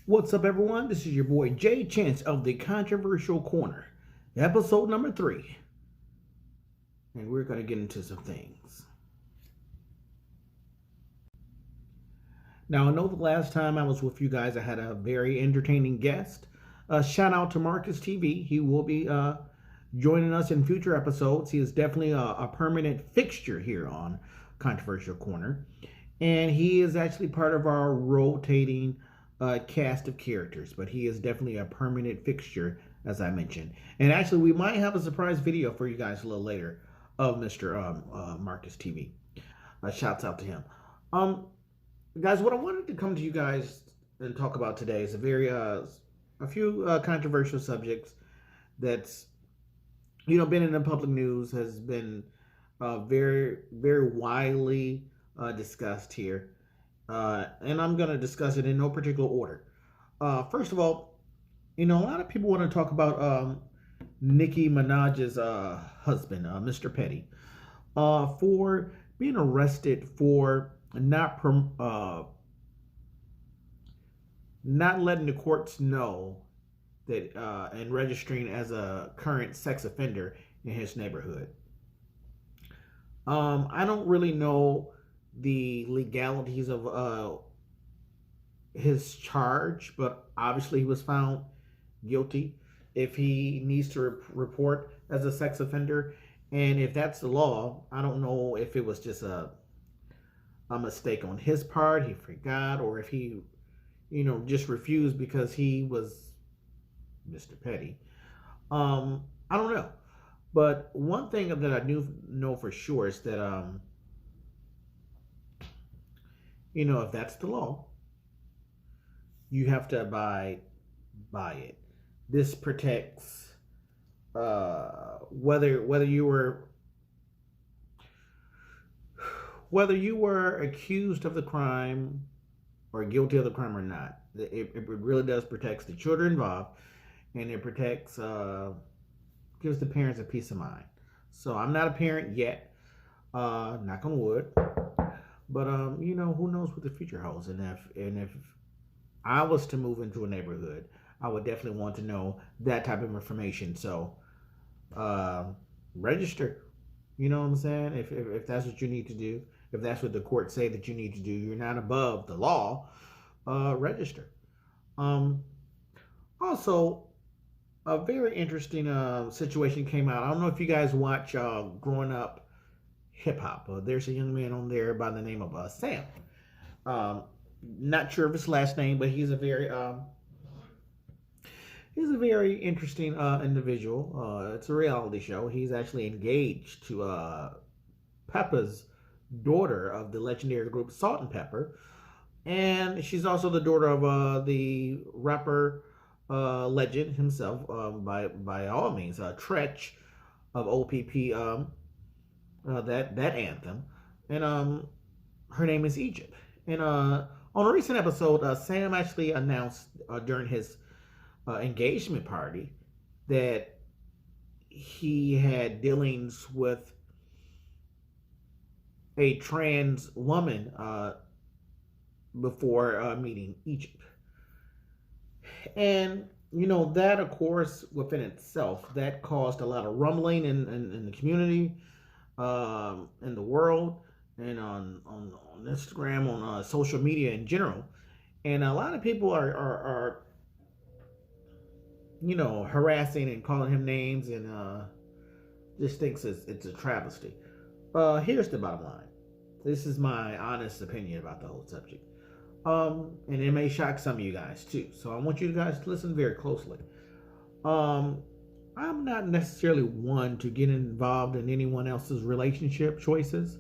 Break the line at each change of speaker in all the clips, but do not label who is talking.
What's up, everyone? This is your boy Jay Chance of the Controversial Corner, episode number 3. And we're going to get into some things. Now, I know the last time I was with you guys, I had a very entertaining guest. Shout out to Marcus TV. He will be joining us in future episodes. He is definitely a permanent fixture here on Controversial Corner. And he is actually part of our rotating cast of characters, but he is definitely a permanent fixture, as I mentioned. And actually, we might have a surprise video for you guys a little later of Mr. Marcus TV. Shouts out to him. Guys, what I wanted to come to you guys and talk about today is a few controversial subjects that's been in the public news, has been very, very widely discussed here. And I'm going to discuss it in no particular order. First of all, a lot of people want to talk about Nicki Minaj's husband, Mr. Petty, for being arrested for not letting the courts know that and registering as a current sex offender in his neighborhood. I don't really know the legalities of his charge, but obviously he was found guilty. If he needs to report as a sex offender, and if that's the law, I don't know if it was just a mistake on his part, he forgot, or if he just refused because he was Mr. Petty. I don't know, but one thing that I do know for sure is that if that's the law, you have to abide by it. This protects whether you were accused of the crime or guilty of the crime or not. It really does protect the children involved, and it protects gives the parents a peace of mind. So I'm not a parent yet, knock on wood. But who knows what the future holds? And if I was to move into a neighborhood, I would definitely want to know that type of information. So register. You know what I'm saying? If that's what you need to do, if that's what the courts say that you need to do, you're not above the law. Register. Also, a very interesting situation came out. I don't know if you guys watch Growing Up Hip Hop. There's a young man on there by the name of Sam. Not sure of his last name, but he's a very interesting individual. It's a reality show. He's actually engaged to Peppa's daughter of the legendary group Salt and Pepper, and she's also the daughter of the rapper legend himself, by all means, Tretch of OPP. That anthem, and her name is Egypt. And on a recent episode, Sam actually announced during his engagement party that he had dealings with a trans woman before meeting Egypt. And that, of course, within itself, that caused a lot of rumbling in the community, in the world, and on Instagram, on social media in general. And a lot of people are harassing and calling him names, and just thinks it's a travesty. Here's the bottom line. This is my honest opinion about the whole subject. And it may shock some of you guys too. So I want you guys to listen very closely. I'm not necessarily one to get involved in anyone else's relationship choices.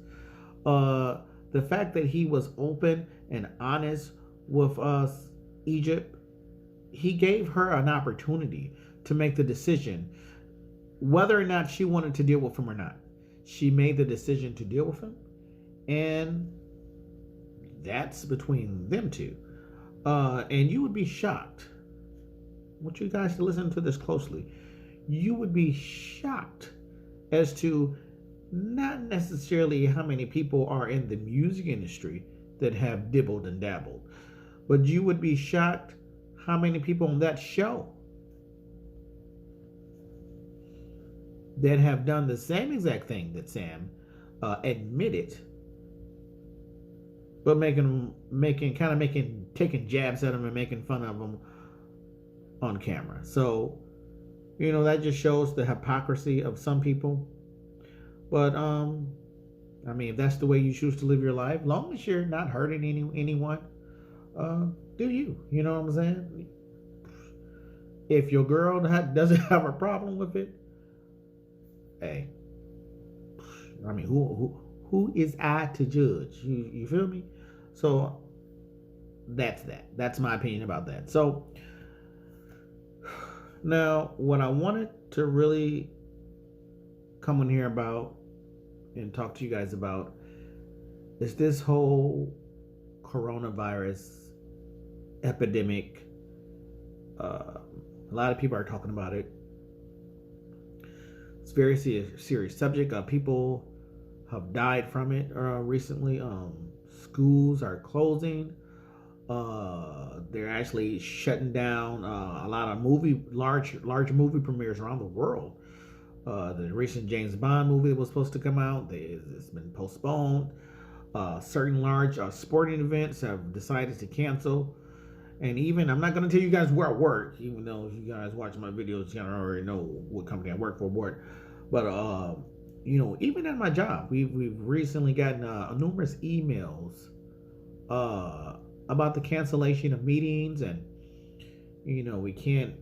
The fact that he was open and honest with us, Egypt, he gave her an opportunity to make the decision whether or not she wanted to deal with him or not. She made the decision to deal with him, and that's between them two. And you would be shocked. I want you guys to listen to this closely. You would be shocked as to not necessarily how many people are in the music industry that have dibbled and dabbled, but you would be shocked how many people on that show that have done the same exact thing that Sam admitted, but taking jabs at him and making fun of him on camera. So, that just shows the hypocrisy of some people. But I mean, if that's the way you choose to live your life, long as you're not hurting anyone, do you? You know what I'm saying? If your girl doesn't have a problem with it, hey, I mean, who is I to judge? You feel me? So that's that. That's my opinion about that. So now, what I wanted to really come on here about and talk to you guys about is this whole coronavirus epidemic. A lot of people are talking about it. It's a very serious subject. People have died from it recently. Schools are closing. They're actually shutting down a lot of large movie premieres around the world. The recent James Bond movie that was supposed to come out, it's been postponed. Certain large sporting events have decided to cancel. And even, I'm not going to tell you guys where I work, even though if you guys watch my videos, you already know what company I work for. But even at my job, we've recently gotten numerous emails about the cancellation of meetings, and we can't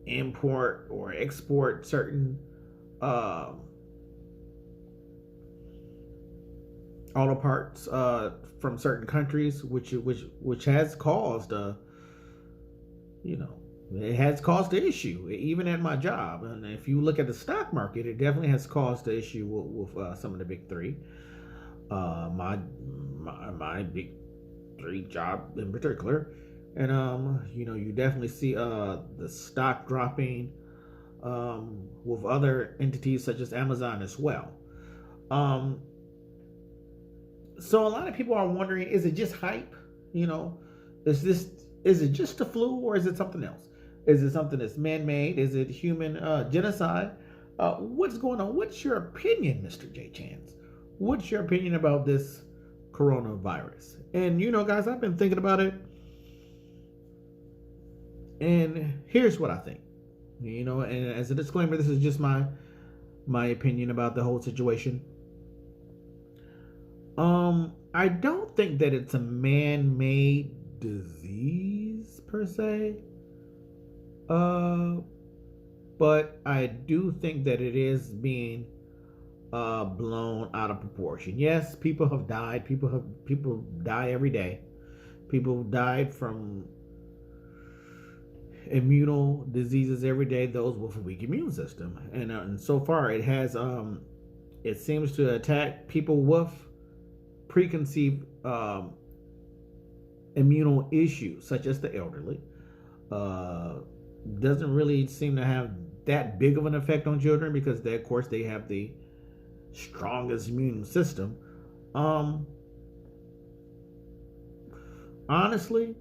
import or export certain auto parts from certain countries, which has caused it has caused an issue even at my job. And if you look at the stock market, it definitely has caused an issue with some of the big three. My big three job in particular, and you definitely see the stock dropping with other entities such as Amazon as well. So a lot of people are wondering, is it just hype? Is it just the flu, or is it something else? Is it something that's man-made? Is it human genocide? What's going on? What's your opinion, Mr. J. Chance? What's your opinion about this coronavirus? And guys, I've been thinking about it, and here's what I think. And as a disclaimer, this is just my opinion about the whole situation. I don't think that it's a man-made disease per se, but I do think that it is being blown out of proportion. Yes, people have died. People die every day. People died from immunal diseases every day. Those with a weak immune system, and so far it has it seems to attack people with preconceived immunal issues, such as the elderly. Doesn't really seem to have that big of an effect on children because of course they have the strongest immune system. Honestly,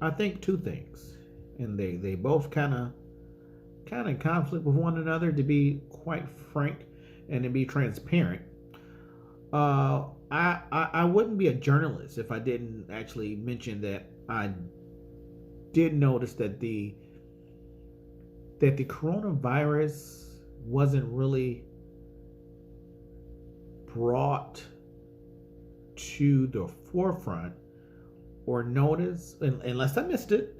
I think two things, and they both kind of conflict with one another, to be quite frank and to be transparent. I wouldn't be a journalist if I didn't actually mention that I did notice that the coronavirus wasn't really brought to the forefront or noticed, unless I missed it,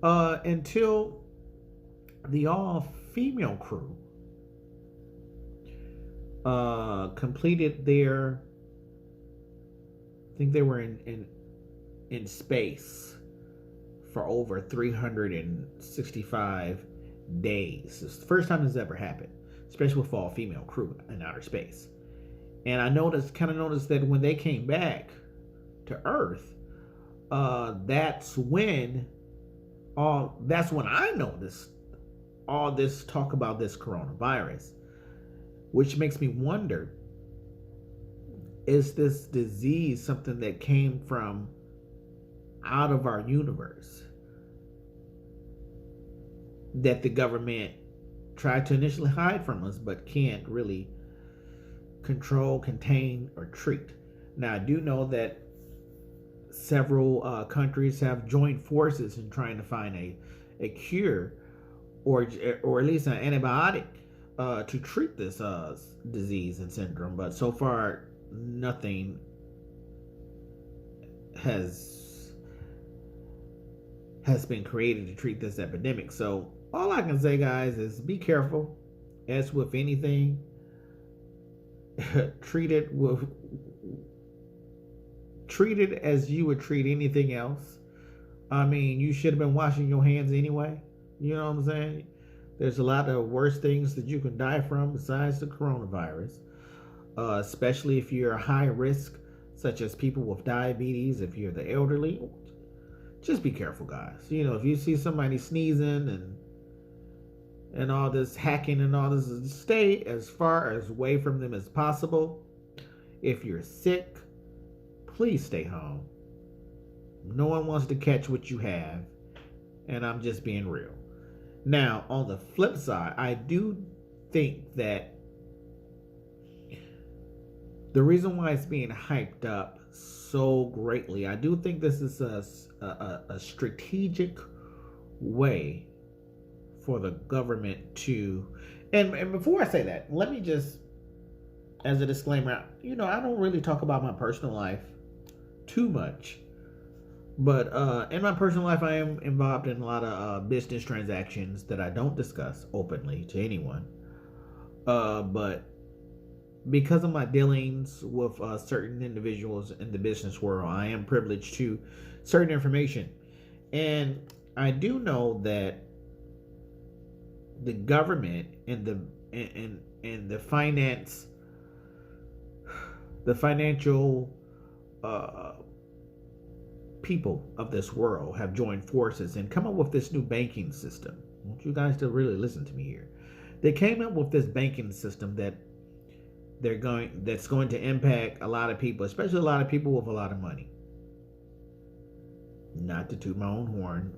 until the all-female crew completed their, I think they were in space for over 365 days. It's the first time this has ever happened, especially with all-female crew in outer space. And I noticed that when they came back to Earth, that's when I noticed all this talk about this coronavirus, which makes me wonder, is this disease something that came from out of our universe? that the government tried to initially hide from us, but can't really control, contain, or treat. Now, I do know that several countries have joined forces in trying to find a cure, or at least an antibiotic to treat this disease and syndrome. But so far, nothing has been created to treat this epidemic. So all I can say, guys, is be careful. As with anything, treat it as you would treat anything else. I mean, you should have been washing your hands anyway. You know what I'm saying? There's a lot of worse things that you can die from besides the coronavirus, especially if you're high risk, such as people with diabetes, if you're the elderly. Just be careful, guys. You know, if you see somebody sneezing and all this hacking and all this, stay as far as away from them as possible. If you're sick, please stay home. No one wants to catch what you have, and I'm just being real. Now, on the flip side, I do think that the reason why it's being hyped up so greatly, I do think this is a strategic way for the government to, and before I say that, let me just, as a disclaimer, you know, I don't really talk about my personal life too much, but in my personal life, I am involved in a lot of business transactions that I don't discuss openly to anyone, but because of my dealings with certain individuals in the business world, I am privileged to certain information, and I do know that the government and the financial people of this world have joined forces and come up with this new banking system. I want you guys to really listen to me here. They came up with this banking system that's going to impact a lot of people, especially a lot of people with a lot of money. Not to toot my own horn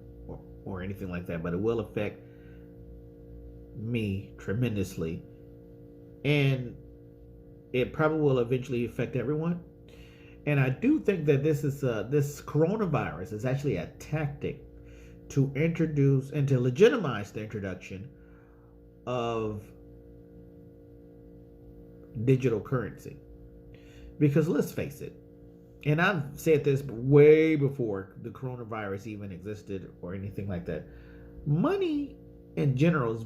or anything like that, but it will affect me tremendously, and it probably will eventually affect everyone. And I do think that this coronavirus is actually a tactic to introduce and to legitimize the introduction of digital currency. Because let's face it, and I've said this way before the coronavirus even existed or anything like that, money in general is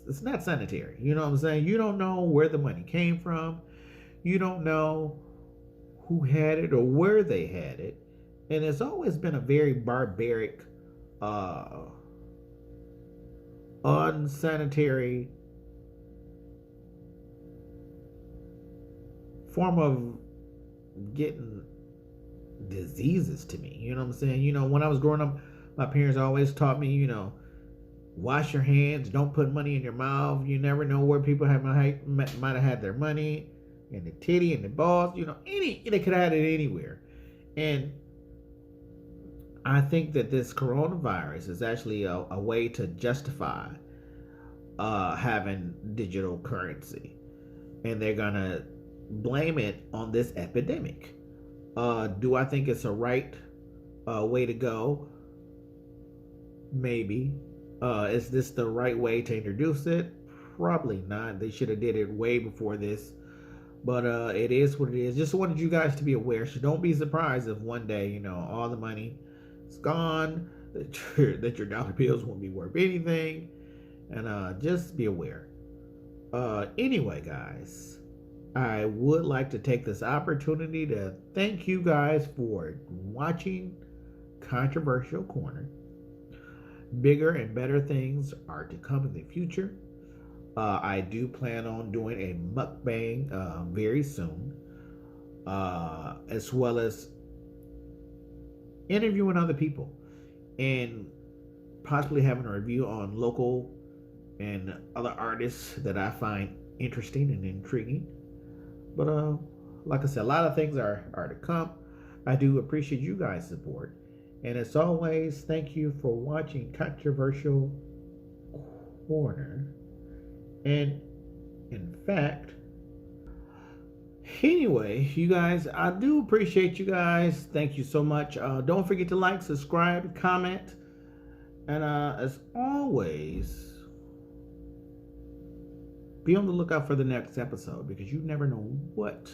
it's not sanitary. You know what I'm saying? You don't know where the money came from. You don't know who had it or where they had it. And it's always been a very barbaric, unsanitary form of getting diseases to me. You know what I'm saying? You know, when I was growing up, my parents always taught me, you know, wash your hands, don't put money in your mouth. You never know where people might have had their money, in the titty, in the balls, you know, they could have had it anywhere. And I think that this coronavirus is actually a way to justify having digital currency. And they're going to blame it on this epidemic. Do I think it's a right way to go? Maybe. Is this the right way to introduce it? Probably not. They should have did it way before this. But it is what it is. Just wanted you guys to be aware. So don't be surprised if one day, you know, all the money is gone, that your dollar bills won't be worth anything. And just be aware. Anyway, guys, I would like to take this opportunity to thank you guys for watching Controversial Corner. Bigger and better things are to come in the future. I do plan on doing a mukbang very soon, as well as interviewing other people and possibly having a review on local and other artists that I find interesting and intriguing. But like I said, a lot of things are to come. I do appreciate you guys' support. And as always, thank you for watching Controversial Corner. And in fact, anyway, you guys, I do appreciate you guys. Thank you so much. Don't forget to like, subscribe, comment, and as always, be on the lookout for the next episode because you never know what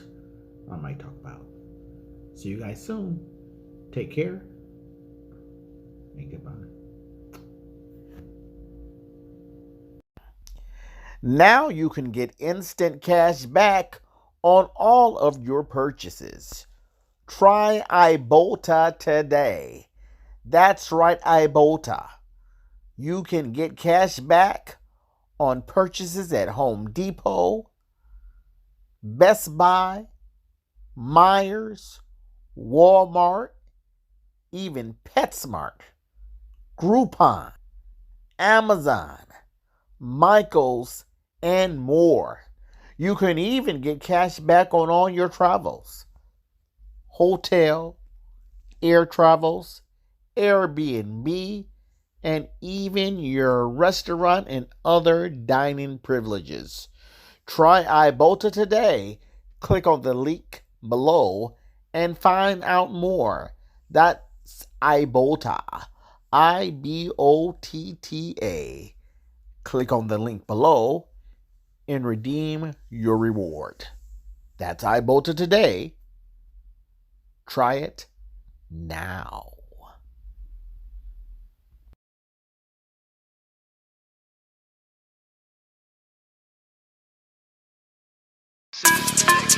I might talk about. See you guys soon. Take care and goodbye.
Now you can get instant cash back on all of your purchases. Try Ibotta today. That's right, Ibotta. You can get cash back on purchases at Home Depot, Best Buy, Myers, Walmart, even PetSmart, Groupon, Amazon, Michaels, and more. You can even get cash back on all your travels. Hotel, air travels, Airbnb, and even your restaurant and other dining privileges. Try Ibotta today. Click on the link below and find out more. That's Ibotta. Ibotta. Click on the link below and redeem your reward. That's Ibotta today. Try it now.
Systemic.